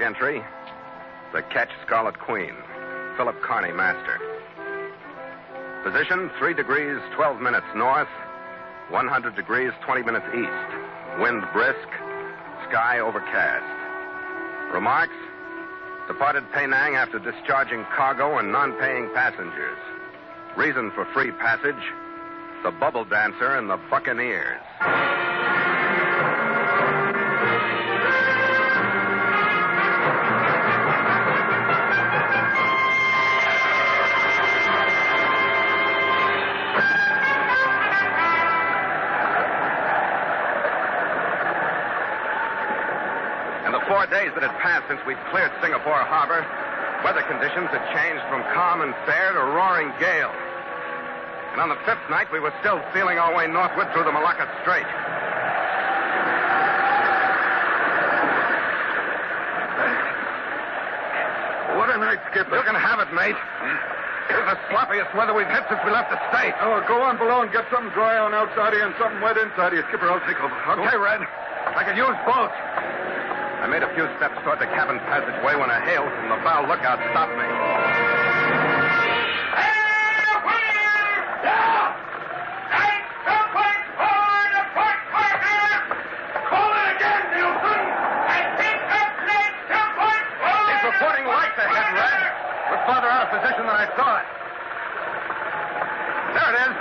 entry, the Ketch Scarlet Queen, Philip Carney, master. Position 3 degrees 12 minutes north, 100 degrees 20 minutes east. Wind brisk, sky overcast. Remarks: departed Penang after discharging cargo and non-paying passengers. Reason for free passage: the bubble dancer and the Buccaneers. In the 4 days that had passed since we'd cleared Singapore Harbor, weather conditions had changed from calm and fair to roaring gale. And on the 5th night, we were still feeling our way northward through the Malacca Strait. What a night, Skipper. You can have it, mate. It was the sloppiest weather we've had since we left the State. Oh, go on below and get something dry on outside here and something wet inside here. Skipper, I'll take over. Okay, Red. I could use both. I made a few steps toward the cabin passageway when a hail from the bow lookout stopped me. Farther out of position than I thought. There it is.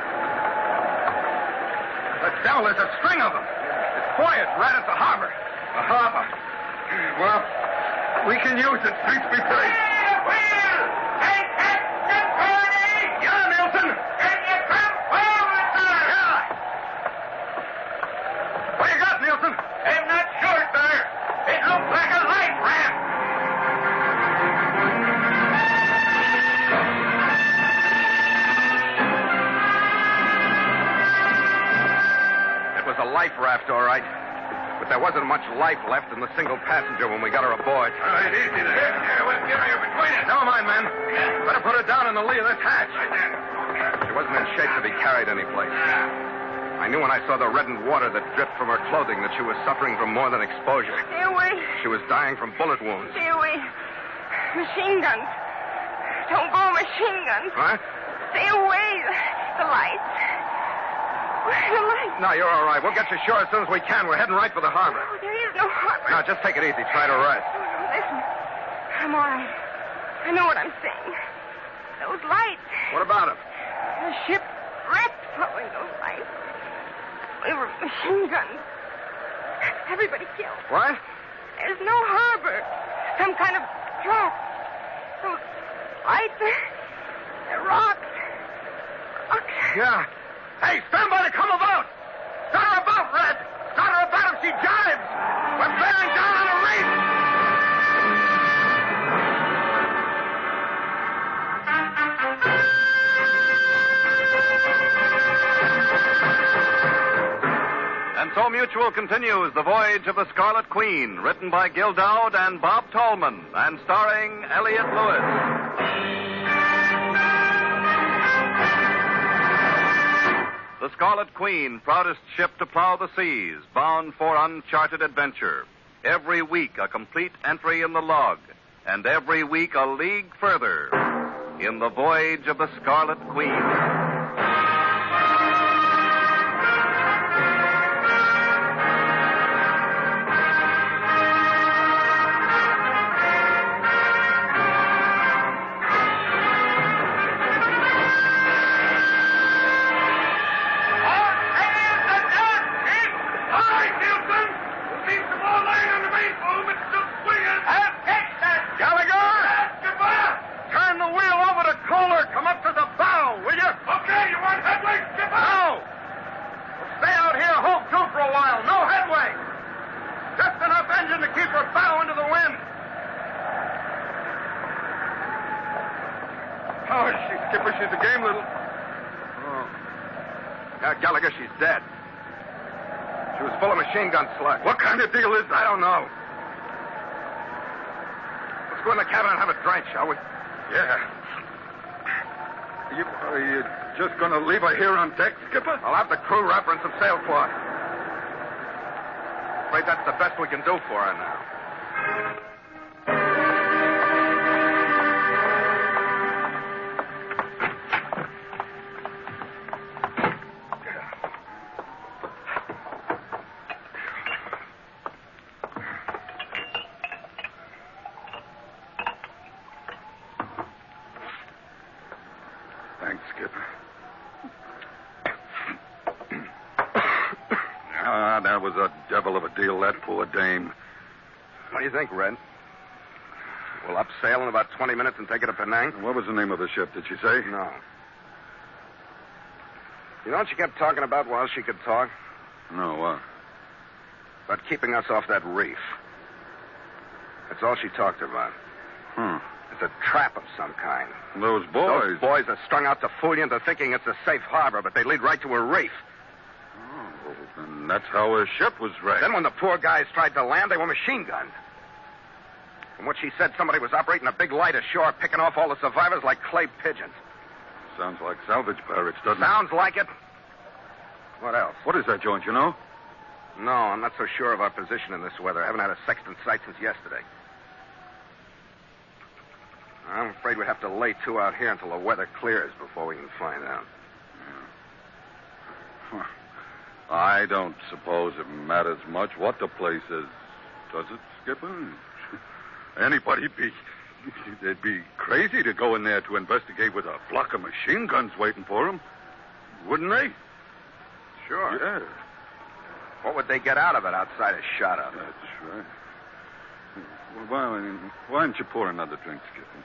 The devil, there's a string of them. It's Voyage right at the harbor. The harbor. Well, we can use it. Streets be free. Yeah, Nielsen. Yeah. What you got, Nielsen? I'm not sure, sir. It looks like a life raft. It was a life raft, all right. But there wasn't much life left in the single passenger when we got her aboard. All right, easy there. Here, we'll get her between us. Never mind, men. Better put her down in the lee of this hatch. Right there. She wasn't in shape to be carried anyplace. I knew when I saw the reddened water that dripped from her clothing that she was suffering from more than exposure. Stay away. She was dying from bullet wounds. Stay away. Machine guns. Don't go, machine guns. What? Stay away. The lights. Where's the lights? No, you're all right. We'll get you ashore as soon as we can. We're heading right for the harbor. Oh, there is no harbor. Now, just take it easy. Try to rest. Oh, no, listen. I'm all right. I know what I'm saying. Those lights. What about them? The ship wrecked following those lights. They were machine guns. Everybody killed. What? There's no harbor. Some kind of trap. Those lights. They're rocks. Rocks. Yeah. Hey, stand by to come about. Start her about, Red. Start her about if she jives. We're bearing down on a reef. And so Mutual continues The Voyage of the Scarlet Queen, written by Gil Dowd and Bob Tallman, and starring Elliott Lewis. The Scarlet Queen, proudest ship to plow the seas, bound for uncharted adventure. Every week a complete entry in the log, and every week a league further in The Voyage of the Scarlet Queen. Skipper, she's a game little... Oh. Gallagher, she's dead. She was full of machine gun slugs. What kind of deal is that? I don't know. Let's go in the cabin and have a drink, shall we? Yeah. Are you just going to leave her here on deck, Skipper? I'll have the crew wrap her in some sailcloth. Afraid that's the best we can do for her now. Thanks, Skipper. That was a devil of a deal, that poor dame. What do you think, Red? We'll up sail in about 20 minutes and take her to Penang? What was the name of the ship, did she say? No. You know what she kept talking about while she could talk? No, what? About keeping us off that reef. That's all she talked about. It's a trap of some kind. Those boys. Those boys are strung out to fool you into thinking it's a safe harbor, but they lead right to a reef. Oh, then that's how her ship was wrecked. Then when the poor guys tried to land, they were machine gunned. From what she said, somebody was operating a big light ashore, picking off all the survivors like clay pigeons. Sounds like salvage pirates, doesn't Sounds like it. What else? What is that, joint, you know? No, I'm not so sure of our position in this weather. I haven't had a sextant sight since yesterday. I'm afraid we'd have to lay to out here until the weather clears before we can find out. Yeah. I don't suppose it matters much what the place is, does it, Skipper? They'd be crazy to go in there to investigate with a flock of machine guns waiting for them, wouldn't they? Sure. Yeah. What would they get out of it outside a shot up? That's right. Well, why don't you pour another drink, Skipper?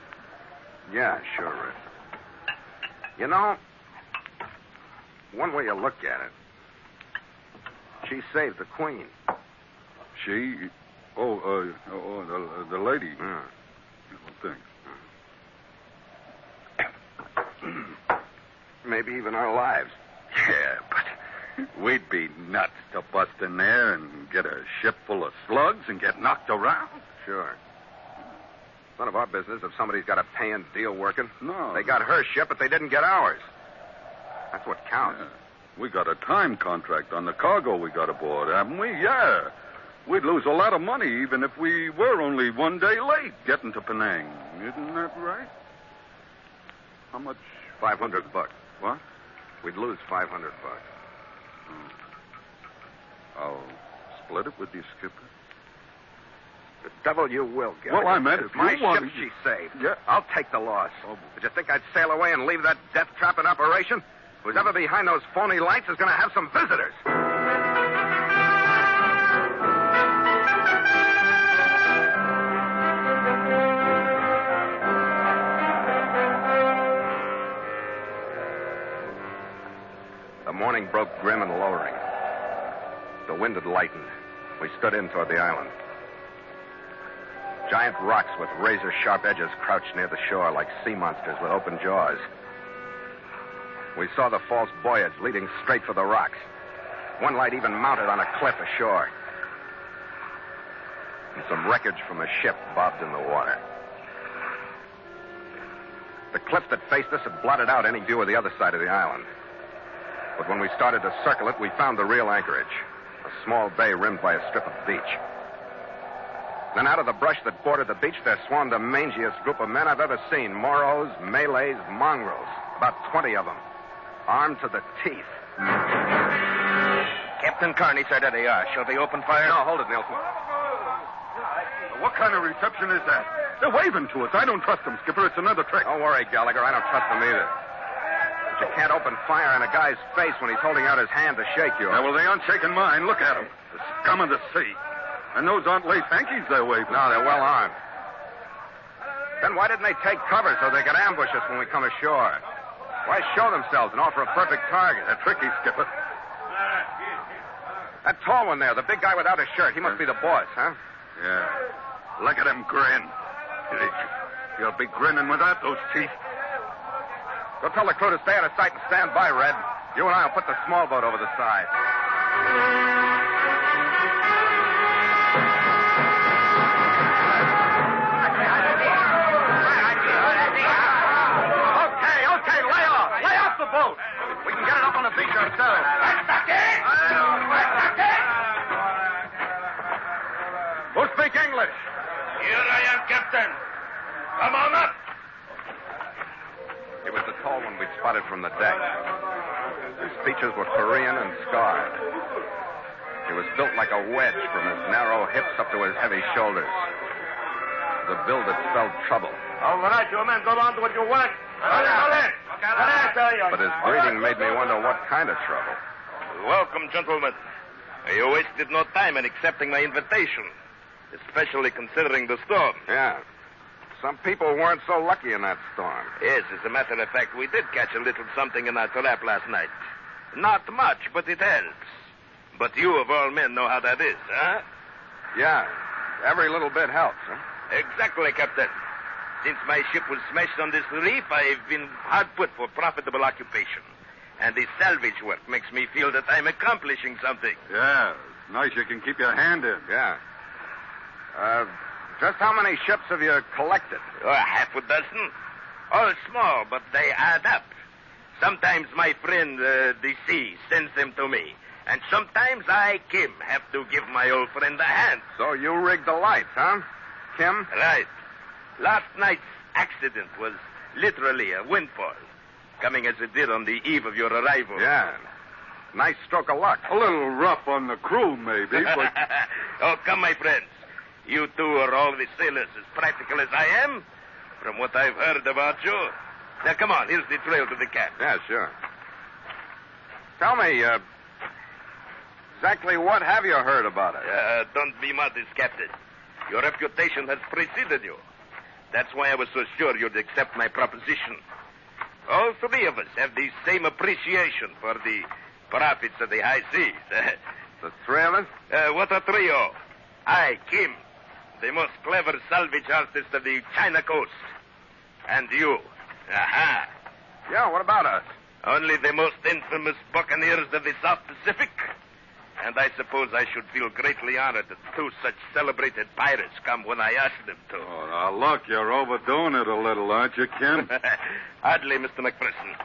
Yeah, sure, Red. You know, one way you look at it, she saved the Queen. She? The lady. Yeah. Well, thanks. Maybe even our lives. Yeah, but we'd be nuts to bust in there and get a ship full of slugs and get knocked around. Sure. It's none of our business if somebody's got a paying deal working. No. They got her ship, but they didn't get ours. That's what counts. Yeah. We got a time contract on the cargo we got aboard, haven't we? Yeah. We'd lose a lot of money even if we were only one day late getting to Penang. Isn't that right? How much? $500. What? We'd lose $500. I'll split it with you, Skipper. The devil you will, Gallagher. Well, I meant it's if my you want ship to... she saved. Yeah. I'll take the loss. Oh. Did you think I'd sail away and leave that death trap in operation? Who's ever behind those phony lights is going to have some visitors. The morning broke grim and lowering. The wind had lightened. We stood in toward the island. Giant rocks with razor-sharp edges crouched near the shore like sea monsters with open jaws. We saw the false Voyage leading straight for the rocks. One light even mounted on a cliff ashore. And some wreckage from a ship bobbed in the water. The cliff that faced us had blotted out any view of the other side of the island. But when we started to circle it, we found the real anchorage, a small bay rimmed by a strip of beach. Then out of the brush that bordered the beach, there swarmed the mangiest group of men I've ever seen. Moros, Malays, mongrels. About 20 of them. Armed to the teeth. Captain Carney, sir, there they are. Shall they open fire? No, hold it, Nielsen. What kind of reception is that? They're waving to us. I don't trust them, Skipper. It's another trick. Don't worry, Gallagher. I don't trust them either. But you can't open fire in a guy's face when he's holding out his hand to shake you. Yeah, well, they aren't shaking mine. Look at them. The scum of the sea. And those aren't lace hankies they're waving. No, they're well armed. Then why didn't they take cover so they could ambush us when we come ashore? Why show themselves and offer a perfect target? They're tricky, Skipper. That tall one there, the big guy without a shirt, he must be the boss, huh? Yeah. Look at him grin. You'll be grinning without those teeth. Go tell the crew to stay out of sight and stand by, Red. You and I will put the small boat over the side. Okay, lay off. Lay off the boat. We can get it up on the beach ourselves. Who speak English? Here I am, Captain. Come on up. It was the tall one we'd spotted from the deck. His features were Korean and scarred. He was built like a wedge from his narrow hips up to his heavy shoulders. The build that spelled trouble. All right, you men, go on to what you want. All right. but his greeting made me wonder what kind of trouble. Welcome, gentlemen. You wasted no time in accepting my invitation, especially considering the storm. Yeah. Some people weren't so lucky in that storm. Yes, as a matter of fact, we did catch a little something in our trap last night. Not much, but it helps. But you, of all men, know how that is, huh? Yeah. Every little bit helps, huh? Exactly, Captain. Since my ship was smashed on this reef, I've been hard put for profitable occupation. And this salvage work makes me feel that I'm accomplishing something. Yeah, it's nice you can keep your hand in. Yeah. Just how many ships have you collected? Half a dozen. All small, but they add up. Sometimes my friend, the sea, sends them to me. And sometimes I, Kim, have to give my old friend a hand. So you rigged the lights, huh? Kim? Right. Last night's accident was literally a windfall, coming as it did on the eve of your arrival. Yeah. Nice stroke of luck. A little rough on the crew, maybe, but... Oh, come, my friends. You two are all the sailors as practical as I am, from what I've heard about you. Now, come on. Here's the trail to the camp. Yeah, sure. Tell me, exactly what have you heard about it? Don't be modest, Captain. Your reputation has preceded you. That's why I was so sure you'd accept my proposition. All three of us have the same appreciation for the profits of the high seas. The three of us? What a trio. I, Kim, the most clever salvage artist of the China coast. And you. Aha. Yeah, what about us? Only the most infamous Buccaneers of the South Pacific. And I suppose I should feel greatly honored that two such celebrated pirates come when I ask them to. Oh, now, look, you're overdoing it a little, aren't you, Kim? Hardly, Mr. McPherson.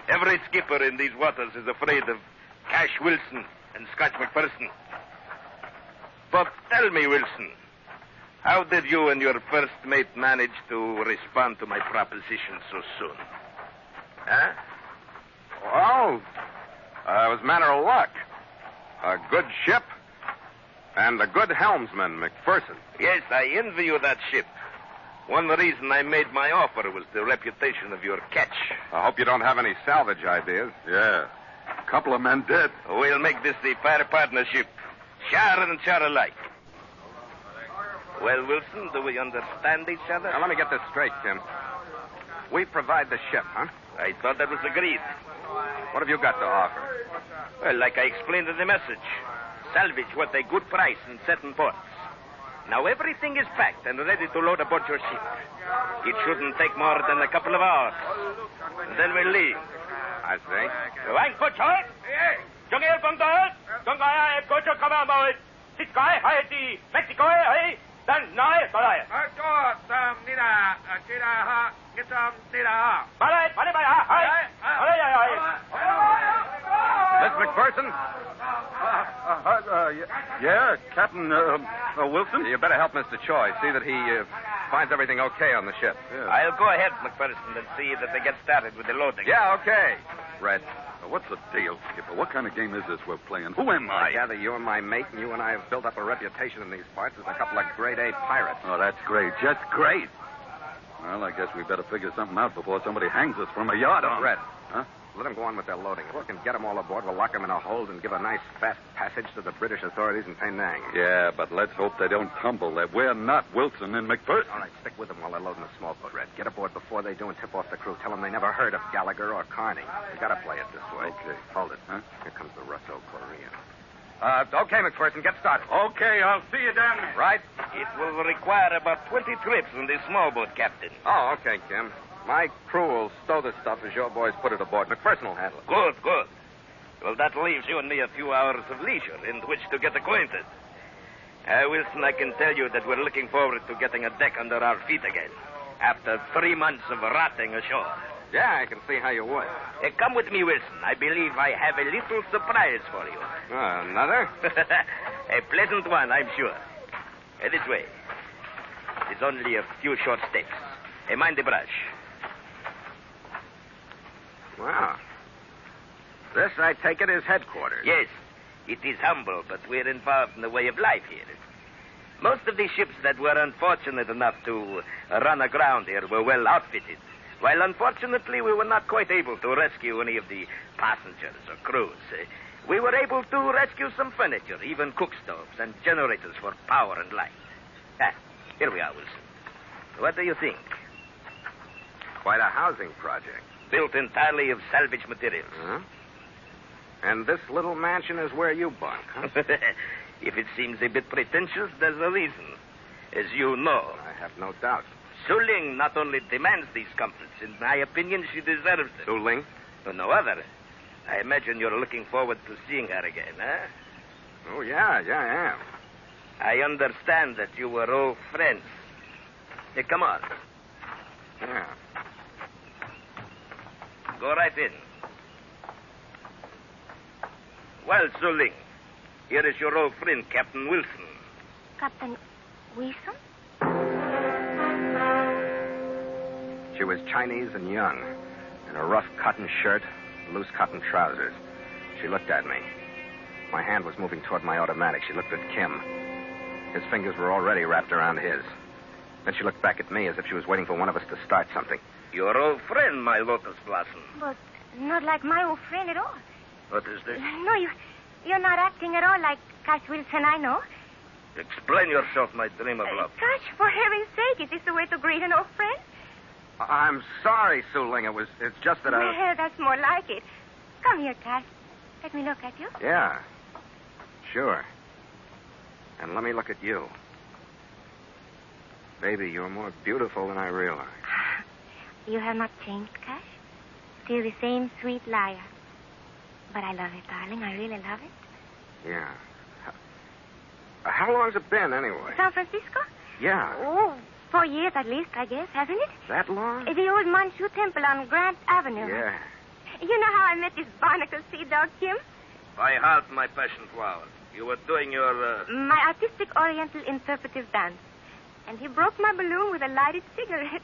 Every skipper in these waters is afraid of Cash Wilson and Scotch McPherson. But tell me, Wilson, how did you and your first mate manage to respond to my proposition so soon? Huh? Well, it was a matter of luck. A good ship and a good helmsman, McPherson. Yes, I envy you that ship. One reason I made my offer was the reputation of your catch. I hope you don't have any salvage ideas. Yeah. A couple of men dead. We'll make this the fair partnership. Char and char alike. Well, Wilson, do we understand each other? Now, let me get this straight, Kim. We provide the ship, huh? I thought that was agreed. What have you got to offer? Well, like I explained in the message. Salvage what a good price in certain ports. Now, everything is packed and ready to load aboard your ship. It shouldn't take more than a couple of hours. And then we'll leave. I see. Wang po choi. Jong el bang da. Jong ga go cho come out. Sit guy hai di Mexico hai. Dan nai ba lai. Cho sam ni da chi da ha. Get some ni da ha. Ba lai ha. Hai. Miss McPherson? Yeah, Captain Wilson? You better help Mr. Choi. See that he finds everything okay on the ship. Yeah. I'll go ahead, McPherson, and see that they get started with the loading. Yeah, okay. Red. What's the deal, Skipper? What kind of game is this we're playing? Who am I? I gather you and my mate and you and I have built up a reputation in these parts as a couple of grade-A pirates. Oh, that's great. Just great. Well, I guess we better figure something out before somebody hangs us from a yard arm. Red. Huh? Let them go on with their loading. If we can get them all aboard, we'll lock them in a hold and give a nice, fast passage to the British authorities in Penang. Yeah, but let's hope they don't tumble. That we're not Wilson and McPherson. All right, stick with them while they're loading the small boat, Red. Get aboard before they do and tip off the crew. Tell them they never heard of Gallagher or Carney. You gotta play it this way. Okay. Hold it. Huh? Here comes the Russo-Korean. Okay, McPherson, get started. Okay, I'll see you down there. Right? It will require about 20 trips in this small boat, Captain. Oh, okay, Kim. My crew will stow the stuff as your boys put it aboard. McPherson will handle it. Good. Well, that leaves you and me a few hours of leisure in which to get acquainted. Wilson, I can tell you that we're looking forward to getting a deck under our feet again after 3 months of rotting ashore. Yeah, I can see how you would. Come with me, Wilson. I believe I have a little surprise for you. Another? A pleasant one, I'm sure. This way. It's only a few short steps. Mind the brush. Wow. This, I take it, is headquarters. Yes. It is humble, but we're involved in the way of life here. Most of the ships that were unfortunate enough to run aground here were well outfitted. While unfortunately we were not quite able to rescue any of the passengers or crews, we were able to rescue some furniture, even cook stoves and generators for power and light. Here we are, Wilson. What do you think? Quite a housing project. Built entirely of salvage materials. Huh? And this little mansion is where you bunk, huh? If it seems a bit pretentious, there's a reason. As you know, I have no doubt. Su Ling not only demands these comforts, in my opinion, she deserves them. Su Ling? No other. I imagine you're looking forward to seeing her again, huh? Oh, yeah, I am. I understand that you were old friends. Hey, come on. Yeah. Go right in. Well, Su Ling, here is your old friend, Captain Wilson. Captain Wilson? She was Chinese and young, in a rough cotton shirt, loose cotton trousers. She looked at me. My hand was moving toward my automatic. She looked at Kim. His fingers were already wrapped around his. Then she looked back at me as if she was waiting for one of us to start something. Your old friend, my lotus blossom. But not like my old friend at all. What is this? No, you're not acting at all like Cash Wilson I know. Explain yourself, my dream of love. Gosh, for heaven's sake, is this the way to greet an old friend? I'm sorry, Su Ling. It's just that Well, that's more like it. Come here, Cash. Let me look at you. Yeah, sure. And let me look at you. Baby, you're more beautiful than I realized. You have not changed, Cash. Still the same sweet liar. But I love it, darling. I really love it. Yeah. How long's it been, anyway? San Francisco? Yeah. Oh, 4 years at least, I guess, hasn't it? That long? The old Manchu temple on Grant Avenue. Yeah. You know how I met this barnacle sea dog, Kim? By heart, my passion flower. You were doing your, My artistic oriental interpretive dance. And he broke my balloon with a lighted cigarette.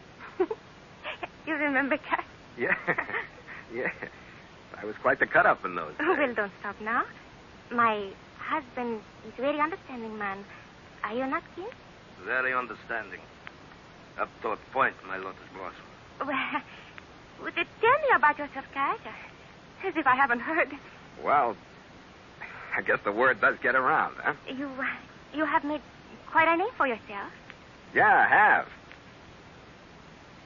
You remember, Cash? Yeah. Yeah. I was quite the cut-up in those days. Well, don't stop now. My husband is a very understanding man. Are you not, Kim? Very understanding. Up to a point, my lotus blossom. Well, would you tell me about yourself, Cash? As if I haven't heard. Well, I guess the word does get around, huh? You have made quite a name for yourself. Yeah, I have.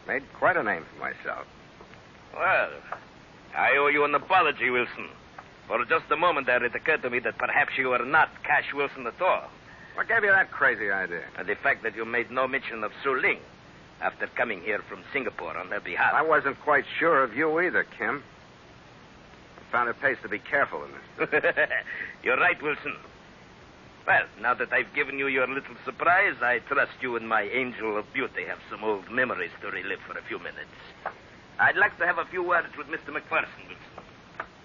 Made quite a name for myself. Well, I owe you an apology, Wilson. For just a moment there, it occurred to me that perhaps you were not Cash Wilson at all. What gave you that crazy idea? The fact that you made no mention of Su Ling after coming here from Singapore on her behalf. I wasn't quite sure of you either, Kim. I found it pays to be careful in this. You're right, Wilson. Well, now that I've given you your little surprise, I trust you and my angel of beauty have some old memories to relive for a few minutes. I'd like to have a few words with Mr. McPherson, Wilson.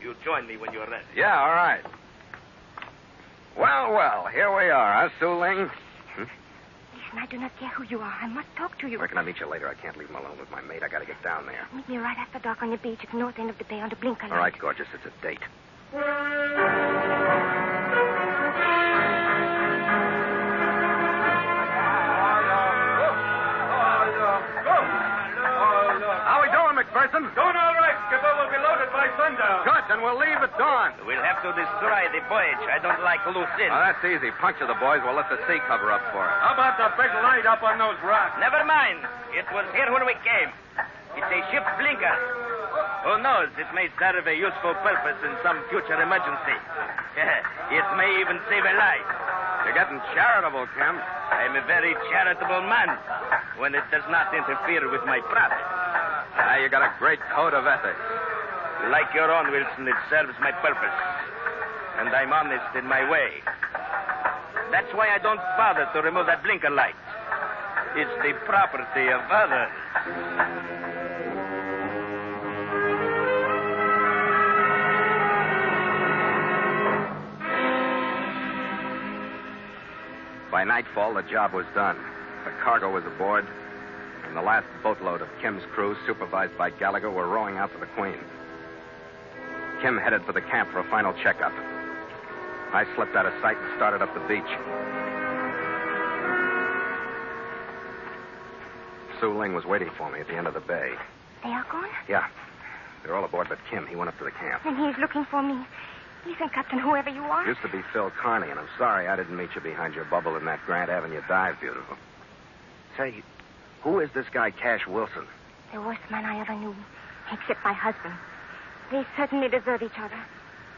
You join me when you're ready. Yeah, all right. Well, here we are, huh, Su Ling? Listen, I do not care who you are. I must talk to you. Where can I meet you later? I can't leave him alone with my mate. I got to get down there. Meet me right after dark on the beach at the north end of the bay on the blinker light. All right, gorgeous. It's a date. How we doing, McPherson? Doing all right, Skipper. We'll be loaded by sundown. Good, then we'll leave at dawn. We'll have to destroy the Voyage. I don't like loose ends. Oh, that's easy. Puncture the boys. We'll let the sea cover up for us. How about the big light up on those rocks? Never mind. It was here when we came. It's a ship's blinker. Who knows? It may serve a useful purpose in some future emergency. It may even save a life. You're getting charitable, Kim. I'm a very charitable man when it does not interfere with my profit. You got a great code of ethics. Like your own, Wilson, it serves my purpose. And I'm honest in my way. That's why I don't bother to remove that blinker light. It's the property of others. By nightfall, the job was done. The cargo was aboard, and the last boatload of Kim's crew, supervised by Gallagher, were rowing out to the Queen. Kim headed for the camp for a final checkup. I slipped out of sight and started up the beach. Su Ling was waiting for me at the end of the bay. They are gone? Yeah. They're all aboard but Kim. He went up to the camp. And he's looking for me. Listen, Captain, whoever you are. Used to be Phil Carney, and I'm sorry I didn't meet you behind your bubble in that Grant Avenue dive, beautiful. Say, who is this guy, Cash Wilson? The worst man I ever knew, except my husband. They certainly deserve each other.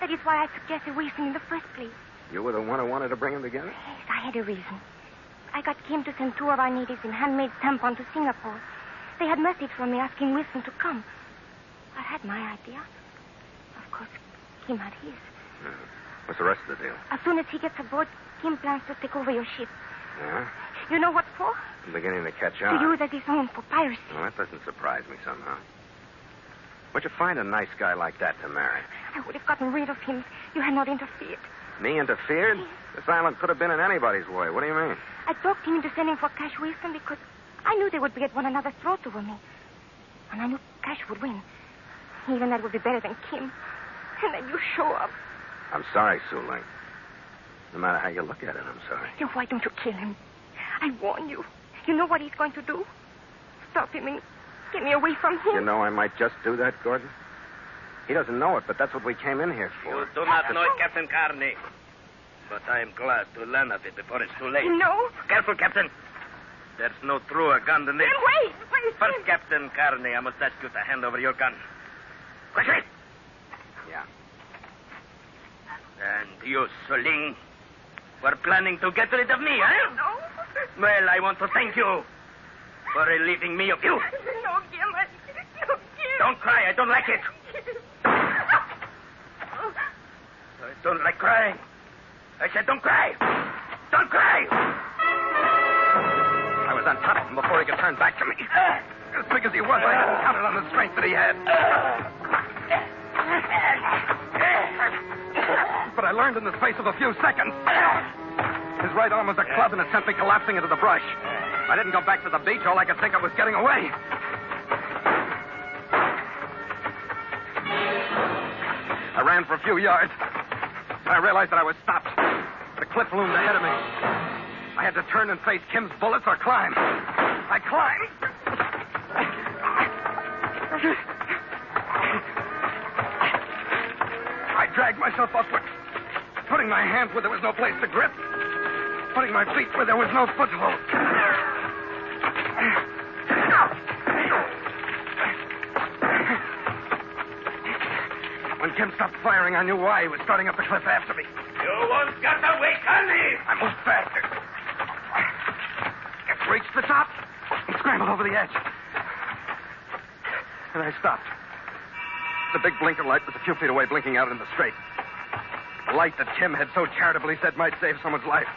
That is why I suggested Wilson in the first place. You were the one who wanted to bring them together? Yes, I had a reason. I got Kim to send 2 of our natives in handmade tampon to Singapore. They had message from me asking Wilson to come. I had my idea. Of course, Kim had his. What's the rest of the deal? As soon as he gets aboard, Kim plans to take over your ship. Yeah? You know what for? I'm beginning to catch on. To use as his own for piracy. Well, that doesn't surprise me somehow. Where'd you find a nice guy like that to marry? I would have gotten rid of him if you had not interfered. Me interfered? This island could have been in anybody's way. What do you mean? I talked him into sending for Cash Wilson because I knew they would be at one another's throat over me. And I knew Cash would win. Even that would be better than Kim. And then you show up. I'm sorry, Sue Ling. No matter how you look at it, I'm sorry. Then why don't you kill him? I warn you. You know what he's going to do? Stop him and get me away from him. You know I might just do that, Gordon. He doesn't know it, but that's what we came in here for. You do not know it, Captain Carney. But I am glad to learn of it before it's too late. No. Careful, Captain. There's no truer gun than this. Then wait. First, Captain Carney, I must ask you to hand over your gun. Quickly. Yeah. And you, Suling, were planning to get rid of me, eh? No. Well, I want to thank you for relieving me of you. No, Kim. No, Kim. Don't cry. I don't like it. I don't like crying. I said don't cry. Don't cry. I was on top of him before he could turn back to me. As big as he was, I counted on the strength that he had. But I learned in the space of a few seconds. His right arm was a club and it sent me collapsing into the brush. I didn't go back to the beach. All I could think of was getting away. I ran for a few yards. And I realized that I was stopped. The cliff loomed ahead of me. I had to turn and face Kim's bullets or climb. I climbed. I dragged myself upward, putting my hands where there was no place to grip, putting my feet where there was no foothold. When Kim stopped firing, I knew why he was starting up the cliff after me. You won't get away, Carney. I moved faster. Reached the top and scrambled over the edge. And I stopped. The big blinker light was a few feet away, blinking out in the straight. The light that Kim had so charitably said might save someone's life.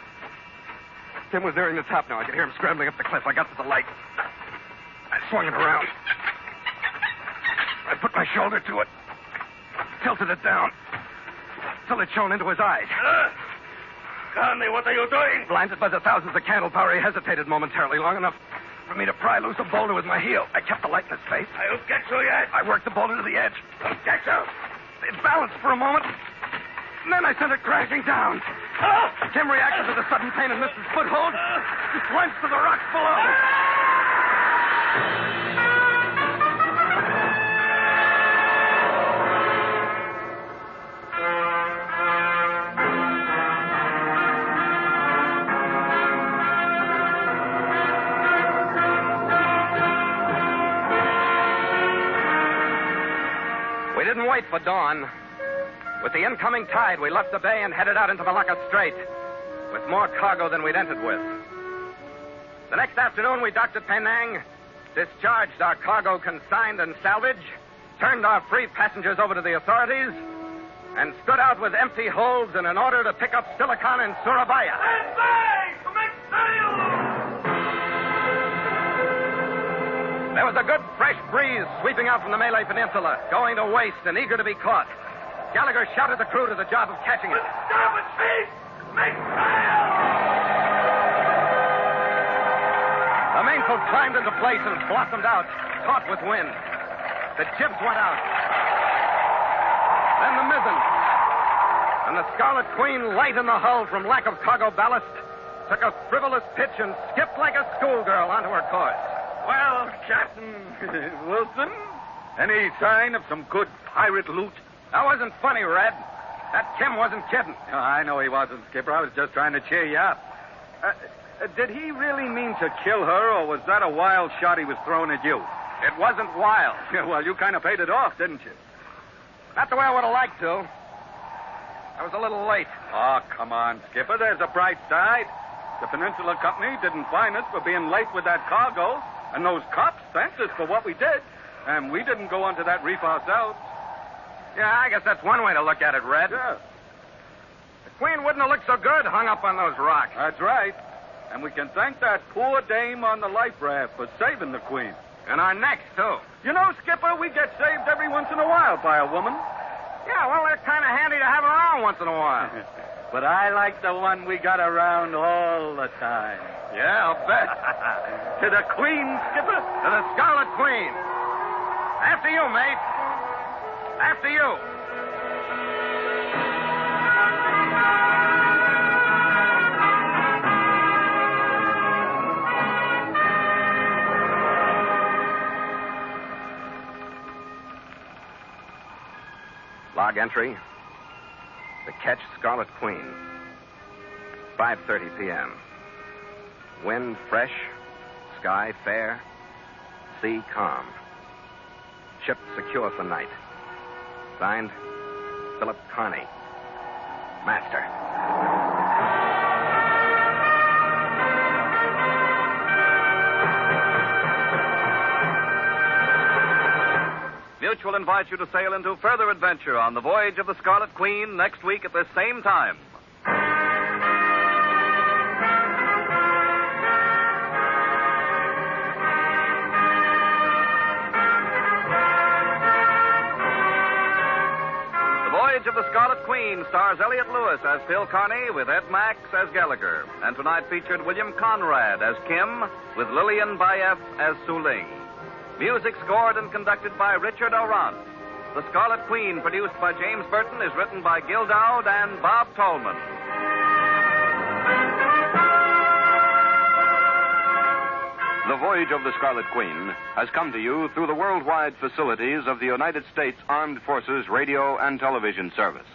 Kim was nearing the top now. I could hear him scrambling up the cliff. I got to the light. I swung it around. I put my shoulder to it. Tilted it down. Till it shone into his eyes. Carney, what are you doing? Blinded by the thousands of candle power, he hesitated momentarily, long enough for me to pry loose a boulder with my heel. I kept the light in his face. I'll get you yet. I worked the boulder to the edge. I'll get you. It balanced for a moment. And then I sent it crashing down. Kim reacted to the sudden pain and missed his foothold. He plunged to the rocks below. We didn't wait for dawn. With the incoming tide, we left the bay and headed out into Malacca Strait with more cargo than we'd entered with. The next afternoon, we docked at Penang, discharged our cargo consigned and salvage, turned our free passengers over to the authorities, and stood out with empty holds in an order to pick up Silicon in Surabaya. Stand by to make sail! There was a good, fresh breeze sweeping out from the Malay Peninsula, going to waste and eager to be caught. Gallagher shouted the crew to the job of catching it. Starboard feet! Make sail! The mainsail climbed into place and blossomed out, taut with wind. The jibs went out. Then the mizzen. And the Scarlet Queen, light in the hull from lack of cargo ballast, took a frivolous pitch and skipped like a schoolgirl onto her course. Well, Captain Wilson, Any sign of some good pirate loot? That wasn't funny, Red. That Kim wasn't kidding. Oh, I know he wasn't, Skipper. I was just trying to cheer you up. Did he really mean to kill her, or was that a wild shot he was throwing at you? It wasn't wild. Yeah, well, you kind of paid it off, didn't you? Not the way I would have liked to. I was a little late. Oh, come on, Skipper. There's a bright side. The Peninsula Company didn't fine us for being late with that cargo, and those cops thanked us for what we did, and we didn't go onto that reef ourselves. Yeah, I guess that's one way to look at it, Red. Yeah, The Queen wouldn't have looked so good hung up on those rocks. that's right. And we can thank that poor dame on the life raft for saving the Queen. And our necks, too. You know, Skipper, we get saved every once in a while by a woman. Yeah, well, they're kind of handy to have around once in a while. But I like the one we got around all the time. Yeah, I'll bet. To the Queen, Skipper. To the Scarlet Queen. After you, mate. After you. Log entry. The Ketch Scarlet Queen. 5:30 p.m. Wind fresh. Sky fair. Sea calm. Ship secure for night. Signed, Philip Carney. Master. Mutual invites you to sail into further adventure on the Voyage of the Scarlet Queen next week at this same time. The Voyage of the Scarlet Queen stars Elliot Lewis as Phil Carney with Ed Max as Gallagher. And tonight featured William Conrad as Kim with Lillian Bayef as Suling. Music scored and conducted by Richard Orant. The Scarlet Queen, produced by James Burton, is written by Gil Dowd and Bob Tallman. The Voyage of the Scarlet Queen has come to you through the worldwide facilities of the United States Armed Forces Radio and Television Service.